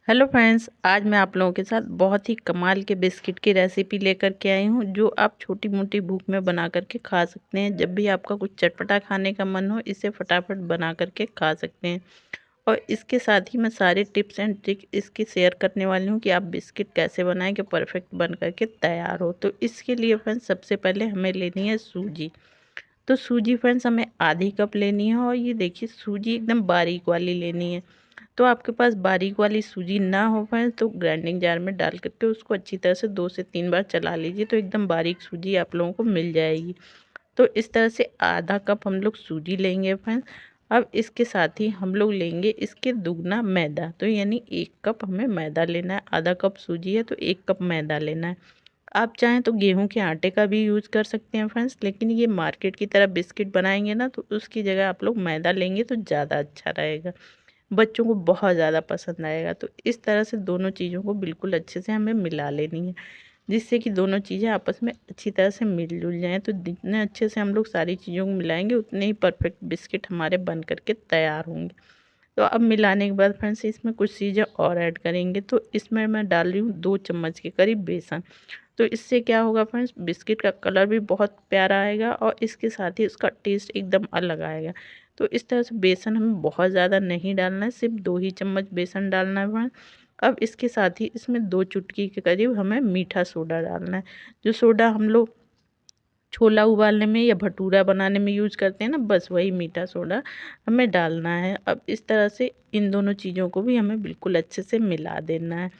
Hello friends, आज मैं आप लोगों के साथ बहुत ही कमाल के बिस्किट की रेसिपी लेकर के आई हूँ जो आप छोटी मोटी भूख में बना करके खा सकते हैं। जब भी आपका कुछ चटपटा खाने का मन हो, इसे फटाफट बना करके खा सकते हैं। और इसके साथ ही मैं सारे टिप्स एंड ट्रिक इसकी शेयर करने वाली हूँ कि आप बिस्किट कैसे बनाएं कि परफेक्ट बन करके तैयार हो। तो इसके लिए फ्रेंड्स सबसे पहले हमें लेनी है सूजी। तो सूजी फ्रेंड्स हमें आधी कप लेनी है और ये देखिए सूजी एकदम बारीक वाली लेनी है। तो आपके पास बारीक वाली सूजी ना हो पाए तो ग्राइंडिंग जार में डाल करके उसको अच्छी तरह से 2 से 3 बार चला लीजिए, तो एकदम बारीक सूजी आप लोगों को मिल जाएगी। तो इस तरह से आधा कप हम लोग सूजी लेंगे फ्रेंड्स। अब इसके साथ ही हम लोग लेंगे इसके दुगना मैदा, तो यानी 1 कप हमें मैदा लेना है। आधा कप सूजी है तो 1 कप मैदा लेना है। आप चाहें तो गेहूं के आटे का भी यूज़ कर सकते हैं फ्रेंड्स, लेकिन ये मार्केट की तरह बिस्किट बनाएंगे ना तो उसकी जगह आप लोग मैदा लेंगे तो ज़्यादा अच्छा रहेगा, बच्चों को बहुत ज़्यादा पसंद आएगा। तो इस तरह से दोनों चीज़ों को बिल्कुल अच्छे से हमें मिला लेनी है, जिससे कि दोनों चीज़ें आपस में अच्छी तरह से मिलजुल जाएँ। तो जितने अच्छे से हम लोग सारी चीज़ों को मिलाएंगे उतने ही परफेक्ट बिस्किट हमारे बन करके तैयार होंगे। तो अब मिलाने के बाद फ्रेंड्स इसमें कुछ चीज़ें और ऐड करेंगे। तो इसमें मैं डाल रही हूँ 2 चम्मच के करीब बेसन। तो इससे क्या होगा फ्रेंड्स, बिस्किट का कलर भी बहुत प्यारा आएगा और इसके साथ ही उसका टेस्ट एकदम अलग आएगा। तो इस तरह से बेसन हमें बहुत ज़्यादा नहीं डालना है, सिर्फ 2 ही चम्मच बेसन डालना है फ्रेंड्स। अब इसके साथ ही इसमें 2 चुटकी के करीब हमें मीठा सोडा डालना है। जो सोडा हम लोग छोला उबालने में या भटूरा बनाने में यूज़ करते हैं ना, बस वही मीठा सोडा हमें डालना है। अब इस तरह से इन दोनों चीज़ों को भी हमें बिल्कुल अच्छे से मिला देना है।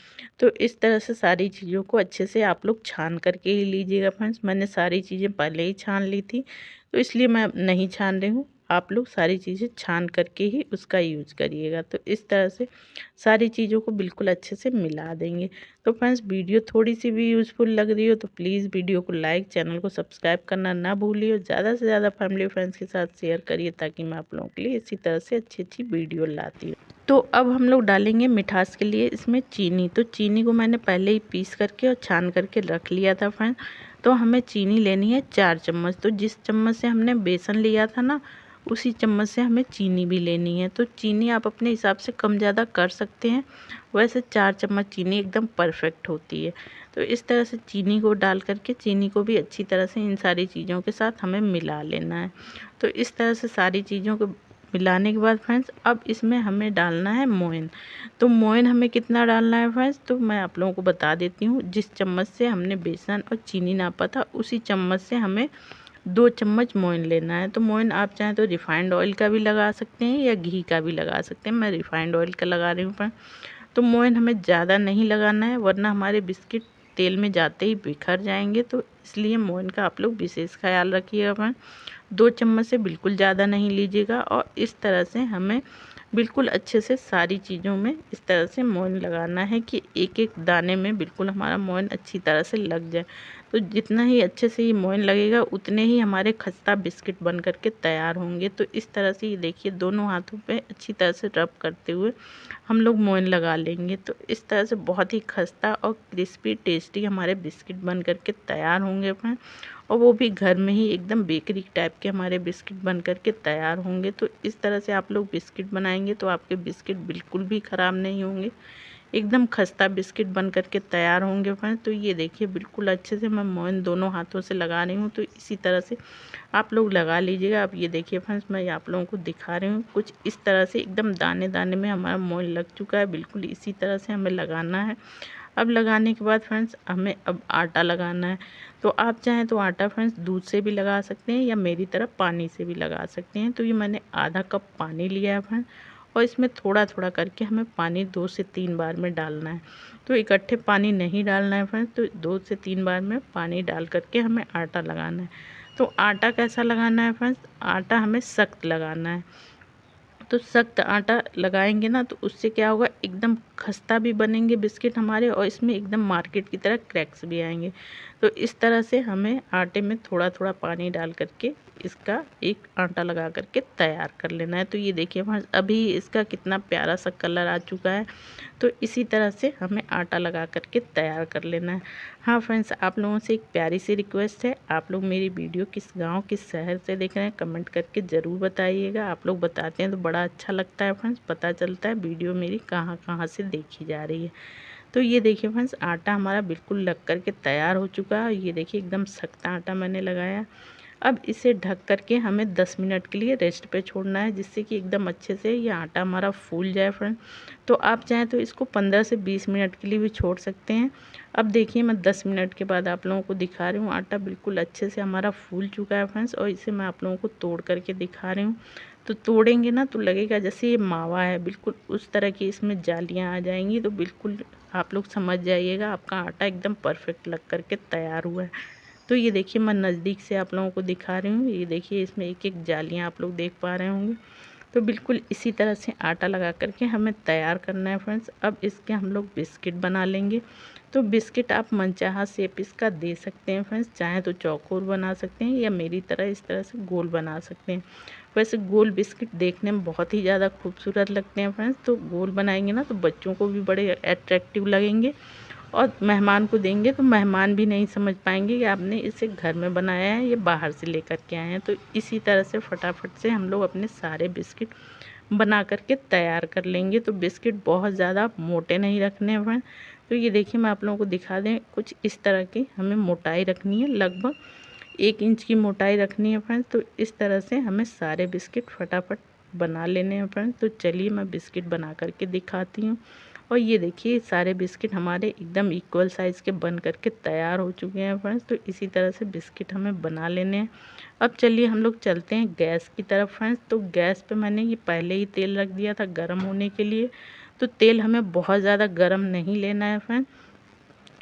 तो इस तरह से सारी चीज़ों को अच्छे से आप लोग छान करके ही लीजिएगा फ्रेंड्स। मैंने सारी चीज़ें पहले ही छान ली थी, तो इसलिए मैं अब नहीं छान रही हूँ। आप लोग सारी चीज़ें छान करके ही उसका यूज़ करिएगा। तो इस तरह से सारी चीज़ों को बिल्कुल अच्छे से मिला देंगे। तो फ्रेंड्स वीडियो थोड़ी सी भी यूज़फुल लग रही हो तो प्लीज़ वीडियो को लाइक, चैनल को सब्सक्राइब करना ना भूलिए। ज़्यादा से ज़्यादा फैमिली फ्रेंड्स के साथ शेयर करिए ताकि मैं आप लोगों के लिए इसी तरह से अच्छी अच्छी वीडियो लाती हूँ। तो अब हम लोग डालेंगे मिठास के लिए इसमें चीनी। तो चीनी को मैंने पहले ही पीस करके और छान करके रख लिया था फ्रेंड। तो हमें चीनी लेनी है 4 चम्मच। तो जिस चम्मच से हमने बेसन लिया था ना, उसी चम्मच से हमें चीनी भी लेनी है। तो चीनी आप अपने हिसाब से कम ज़्यादा कर सकते हैं, वैसे 4 चम्मच चीनी एकदम परफेक्ट होती है। तो इस तरह से चीनी को डाल करके चीनी को भी अच्छी तरह से इन सारी चीज़ों के साथ हमें मिला लेना है। तो इस तरह से सारी चीज़ों को मिलाने के बाद फ्रेंड्स अब इसमें हमें डालना है मोइन। तो मोइन हमें कितना डालना है फ्रेंड्स, तो मैं आप लोगों को बता देती हूँ। जिस चम्मच से हमने बेसन और चीनी नापा था उसी चम्मच से हमें 2 चम्मच मोइन लेना है। तो मोइन आप चाहें तो रिफाइंड ऑयल का भी लगा सकते हैं या घी का भी लगा सकते हैं। मैं रिफाइंड ऑयल का लगा रही हूँ फ्रेंड। तो मोइन हमें ज़्यादा नहीं लगाना है, वरना हमारे बिस्किट तेल में जाते ही बिखर जाएंगे। तो इसलिए मोइन का आप लोग विशेष ख्याल रखिएगा फ्रेंड। 2 चम्मच से बिल्कुल ज़्यादा नहीं लीजिएगा। और इस तरह से हमें बिल्कुल अच्छे से सारी चीज़ों में इस तरह से मोइन लगाना है कि एक एक दाने में बिल्कुल हमारा मोइन अच्छी तरह से लग जाए। तो जितना ही अच्छे से ये मोइन लगेगा उतने ही हमारे खस्ता बिस्किट बन करके तैयार होंगे। तो इस तरह से ये देखिए दोनों हाथों पे अच्छी तरह से रब करते हुए हम लोग मोइन लगा लेंगे। तो इस तरह से बहुत ही खस्ता और क्रिस्पी टेस्टी हमारे बिस्किट बन करके तैयार होंगे फ्रेंड। और वो भी घर में ही एकदम बेकरी टाइप के हमारे बिस्किट बन करके तैयार होंगे। तो इस तरह से आप लोग बिस्किट बनाएंगे तो आपके बिस्किट बिल्कुल भी ख़राब नहीं होंगे, एकदम खस्ता बिस्किट बन करके तैयार होंगे फ्रेंड्स। तो ये देखिए बिल्कुल अच्छे से मैं मोइन दोनों हाथों से लगा रही हूँ। तो इसी तरह से आप लोग लगा लीजिएगा। अब ये देखिए फ्रेंड्स मैं आप लोगों को दिखा रही हूँ, कुछ इस तरह से एकदम दाने दाने में हमारा मोइन लग चुका है। बिल्कुल इसी तरह से हमें लगाना है। अब लगाने के बाद फ्रेंड्स हमें अब आटा लगाना है। तो आप चाहें तो आटा फ्रेंड्स दूध से भी लगा सकते हैं या मेरी तरह पानी से भी लगा सकते हैं। तो ये मैंने आधा कप पानी लिया है फ्रेंड्स, और इसमें थोड़ा थोड़ा करके हमें पानी 2 से 3 बार में डालना है। तो इकट्ठे पानी नहीं डालना है फ्रेंड्स, तो 2 से 3 बार में पानी डाल करके हमें आटा लगाना है। तो आटा कैसा लगाना है फ्रेंड्स, आटा हमें सख्त लगाना है। तो सख्त आटा लगाएंगे ना तो उससे क्या होगा, एकदम खस्ता भी बनेंगे बिस्किट हमारे और इसमें एकदम मार्केट की तरह क्रैक्स भी आएंगे। तो इस तरह से हमें आटे में थोड़ा थोड़ा पानी डाल करके इसका एक आटा लगा करके तैयार कर लेना है। तो ये देखिए फ्रेंड्स, अभी इसका कितना प्यारा सा कलर आ चुका है। तो इसी तरह से हमें आटा लगा करके तैयार कर लेना है। हाँ फ्रेंड्स, आप लोगों से एक प्यारी सी रिक्वेस्ट है, आप लोग मेरी वीडियो किस गांव किस शहर से देख रहे हैं कमेंट करके ज़रूर बताइएगा। आप लोग बताते हैं तो बड़ा अच्छा लगता है फ्रेंड्स, पता चलता है वीडियो मेरी कहाँ कहाँ से देखी जा रही है। तो ये देखिए फ्रेंड्स, आटा हमारा बिल्कुल लग कर के तैयार हो चुका है। ये देखिए एकदम सख्त आटा मैंने लगाया। अब इसे ढक करके हमें 10 मिनट के लिए रेस्ट पे छोड़ना है, जिससे कि एकदम अच्छे से ये आटा हमारा फूल जाए फ्रेंड। तो आप चाहें तो इसको 15 से 20 मिनट के लिए भी छोड़ सकते हैं। अब देखिए मैं 10 मिनट के बाद आप लोगों को दिखा रही हूँ, आटा बिल्कुल अच्छे से हमारा फूल चुका है फ्रेंड्स। और इसे मैं आप लोगों को तोड़ करके दिखा रही हूँ। तो तोड़ेंगे ना तो लगेगा जैसे ये मावा है, बिल्कुल उस तरह की इसमें जालियाँ आ जाएंगी। तो बिल्कुल आप लोग समझ जाइएगा, आपका आटा एकदम परफेक्ट लग करके तैयार हुआ है। तो ये देखिए मैं नज़दीक से आप लोगों को दिखा रही हूँ। ये देखिए इसमें एक एक जालियाँ आप लोग देख पा रहे होंगे। तो बिल्कुल इसी तरह से आटा लगा करके हमें तैयार करना है फ्रेंड्स। अब इसके हम लोग बिस्किट बना लेंगे। तो बिस्किट आप मनचाहा शेप इसका दे सकते हैं फ्रेंड्स, चाहे तो चौकोर बना सकते हैं या मेरी तरह इस तरह से गोल बना सकते हैं। वैसे गोल बिस्किट देखने में बहुत ही ज़्यादा खूबसूरत लगते हैं फ्रेंड्स। तो गोल बनाएंगे ना तो बच्चों को भी बड़े अट्रैक्टिव लगेंगे, और मेहमान को देंगे तो मेहमान भी नहीं समझ पाएंगे कि आपने इसे घर में बनाया है या बाहर से लेकर के आए हैं। तो इसी तरह से फटाफट से हम लोग अपने सारे बिस्किट बना करके तैयार कर लेंगे। तो बिस्किट बहुत ज़्यादा मोटे नहीं रखने हैं फ्रेंड। तो ये देखिए मैं आप लोगों को दिखा दें, कुछ इस तरह की हमें मोटाई रखनी है, लगभग 1 इंच की मोटाई रखनी है फ्रेंड्स। तो इस तरह से हमें सारे बिस्किट फटाफट बना लेने हैं फ्रेंड्स। तो चलिए मैं बिस्किट बना करके दिखाती हूँ। और ये देखिए सारे बिस्किट हमारे एकदम इक्वल साइज़ के बन करके तैयार हो चुके हैं फ्रेंड्स। तो इसी तरह से बिस्किट हमें बना लेने हैं। अब चलिए हम लोग चलते हैं गैस की तरफ फ्रेंड्स। तो गैस पे मैंने ये पहले ही तेल रख दिया था गर्म होने के लिए। तो तेल हमें बहुत ज़्यादा गर्म नहीं लेना है फ्रेंड।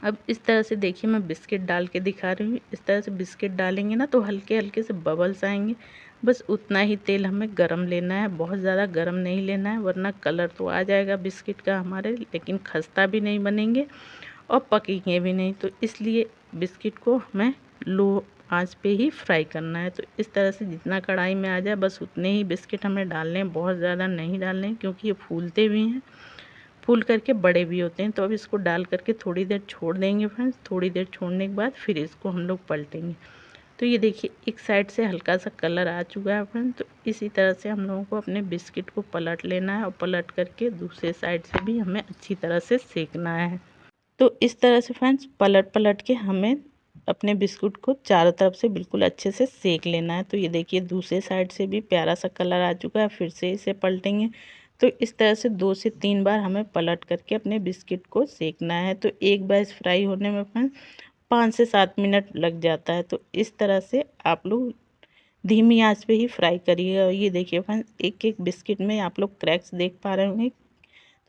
अब इस तरह से देखिए मैं बिस्किट डाल के दिखा रही हूँ। इस तरह से बिस्किट डालेंगे ना तो हल्के हल्के से बबल्स आएंगे। बस उतना ही तेल हमें गरम लेना है, बहुत ज़्यादा गरम नहीं लेना है, वरना कलर तो आ जाएगा बिस्किट का हमारे, लेकिन खस्ता भी नहीं बनेंगे और पकेंगे भी नहीं। तो इसलिए बिस्किट को हमें लो आंच पे ही फ्राई करना है। तो इस तरह से जितना कढ़ाई में आ जाए बस उतने ही बिस्किट हमें डालने हैं, बहुत ज़्यादा नहीं डालने हैं, क्योंकि ये फूलते भी हैं, फूल करके बड़े भी होते हैं। तो अब इसको डाल करके थोड़ी देर छोड़ देंगे फ्रेंड्स। थोड़ी देर छोड़ने के बाद फिर इसको हम लोग पलटेंगे। तो ये देखिए एक साइड से हल्का सा कलर आ चुका है फ्रेंड्स। तो इसी तरह से हम लोगों को अपने बिस्किट को पलट लेना है, और पलट करके दूसरे साइड से भी हमें अच्छी तरह से सेकना है। तो इस तरह से फ्रेंड्स पलट पलट के हमें अपने बिस्कुट को चारों तरफ से बिल्कुल अच्छे से सेक लेना है। तो ये देखिए दूसरे साइड से भी प्यारा सा कलर आ चुका है, फिर से इसे पलटेंगे। तो इस तरह से 2 से 3 बार हमें पलट करके अपने बिस्किट को सेकना है। तो एक बैच फ्राई होने में फ्रेंड्स 5 से 7 मिनट लग जाता है। तो इस तरह से आप लोग धीमी आंच पे ही फ्राई करिएगा। और ये देखिए फ्रेंड्स एक एक बिस्किट में आप लोग क्रैक्स देख पा रहे होंगे।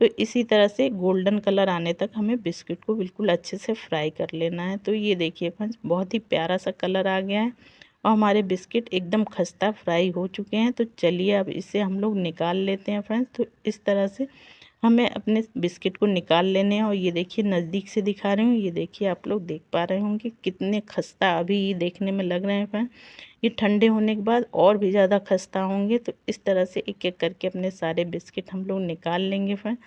तो इसी तरह से गोल्डन कलर आने तक हमें बिस्किट को बिल्कुल अच्छे से फ्राई कर लेना है। तो ये देखिए फ्रेंड्स बहुत ही प्यारा सा कलर आ गया है, और हमारे बिस्किट एकदम खस्ता फ्राई हो चुके हैं। तो चलिए अब इसे हम लोग निकाल लेते हैं फ्रेंड्स। तो इस तरह से हमें अपने बिस्किट को निकाल लेने हैं। और ये देखिए नज़दीक से दिखा रही हूँ, ये देखिए आप लोग देख पा रहे होंगे कितने खस्ता अभी ये देखने में लग रहे हैं फ्रेंड। ये ठंडे होने के बाद और भी ज़्यादा खस्ता होंगे। तो इस तरह से एक एक करके अपने सारे बिस्किट हम लोग निकाल लेंगे फ्रेंड।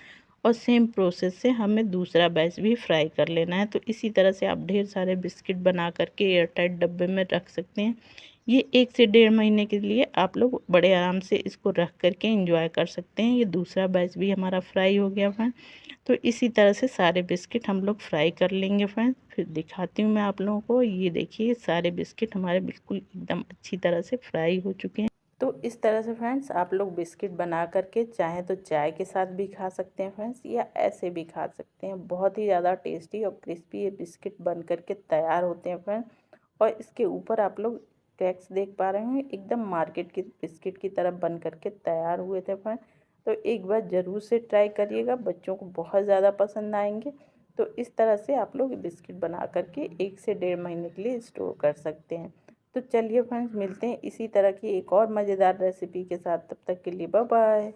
और सेम प्रोसेस से हमें दूसरा बैच भी फ्राई कर लेना है। तो इसी तरह से आप ढेर सारे बिस्किट बना करके एयरटाइट डब्बे में रख सकते हैं। ये 1 से 1.5 महीने के लिए आप लोग बड़े आराम से इसको रख करके एंजॉय कर सकते हैं। ये दूसरा बैच भी हमारा फ्राई हो गया फ्रेंड। तो इसी तरह से सारे बिस्किट हम लोग फ्राई कर लेंगे फ्रेंड। फिर दिखाती हूँ मैं आप लोगों को। ये देखिए सारे बिस्किट हमारे बिल्कुल एकदम अच्छी तरह से फ्राई हो चुके हैं। तो इस तरह से फ्रेंड्स आप लोग बिस्किट बना करके चाहे तो चाय के साथ भी खा सकते हैं फ्रेंड्स, या ऐसे भी खा सकते हैं। बहुत ही ज़्यादा टेस्टी और क्रिस्पी ये बिस्किट बन करके तैयार होते हैं फ्रेंड्स। और इसके ऊपर आप लोग क्रैक्स देख पा रहे हैं, एकदम मार्केट की बिस्किट की तरह बन करके तैयार हुए थे फ्रेंड। तो एक बार ज़रूर से ट्राई करिएगा, बच्चों को बहुत ज़्यादा पसंद आएंगे। तो इस तरह से आप लोग बिस्किट बना करके 1 से 1.5 महीने के लिए स्टोर कर सकते हैं। तो चलिए फ्रेंड्स मिलते हैं इसी तरह की एक और मज़ेदार रेसिपी के साथ, तब तक के लिए बाय बाय।